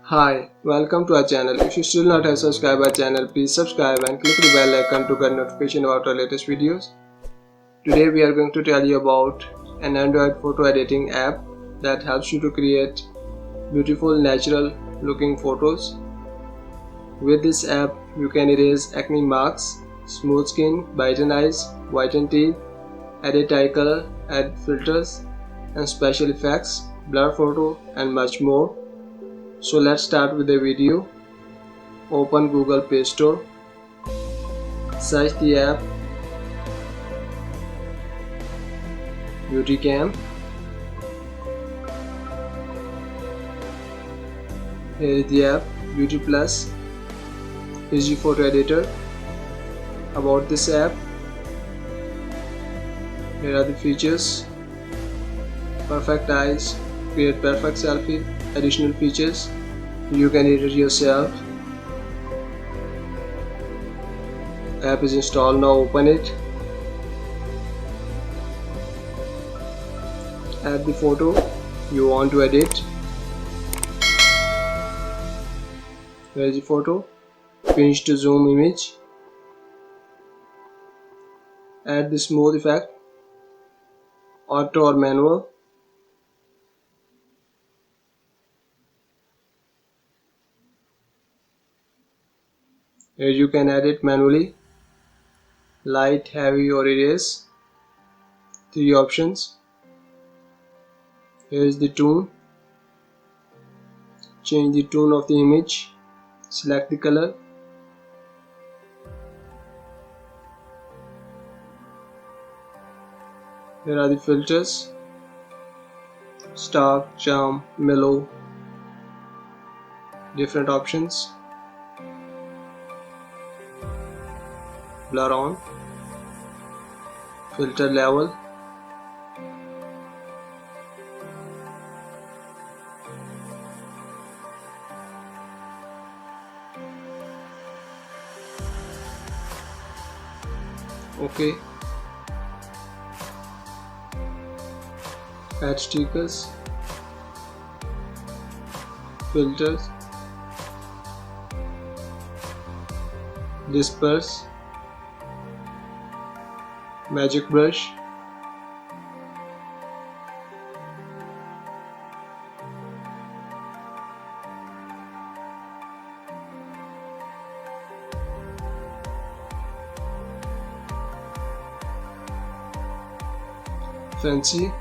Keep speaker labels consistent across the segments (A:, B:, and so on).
A: Hi, welcome to our channel. If you still not have subscribed our channel, please subscribe and click the bell icon to get notification about our latest videos. Today we are going to tell you about an Android photo editing app that helps you to create beautiful natural looking photos. With this app, you can erase acne marks, smooth skin, brighten eyes, whiten teeth, edit eye color, add filters and special effects, blur photo and much more. So let's start with the video. Open Google Play Store, search the app BeautyCam. Here is the app BeautyPlus, easy photo editor. About this app, here are the features: perfect eyes, create perfect selfie. Additional features, you can edit yourself. App is installed. Now open it. Add the photo you want to edit. Here is the photo. Pinch to zoom image. Add the smooth effect, auto or manual. Here you can edit manually, light, heavy or erase. 3 options. Here is the tone. Change the tone of the image. Select the color. Here are the filters: stark, charm, mellow. Different options. Blur on, filter level, okay. Add stickers, filters, disperse, magic brush, fancy,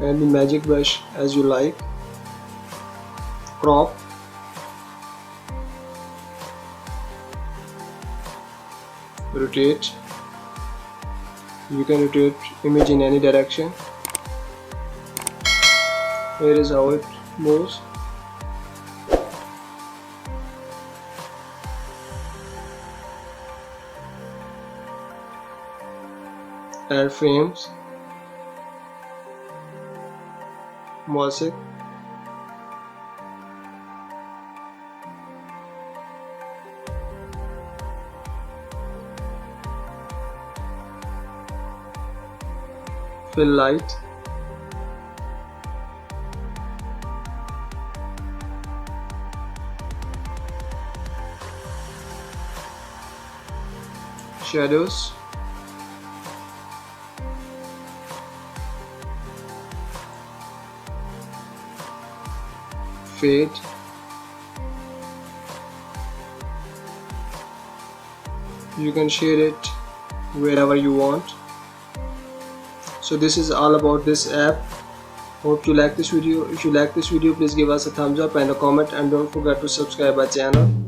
A: and the magic brush as you like. Crop, rotate. You can rotate image in any direction. Here is how it moves. Add frames, mosaic, fill light, shadows, fade, you can shade it wherever you want. So this is all about this app. Hope you like this video. If you like this video, please give us a thumbs up and a comment, and don't forget to subscribe our channel.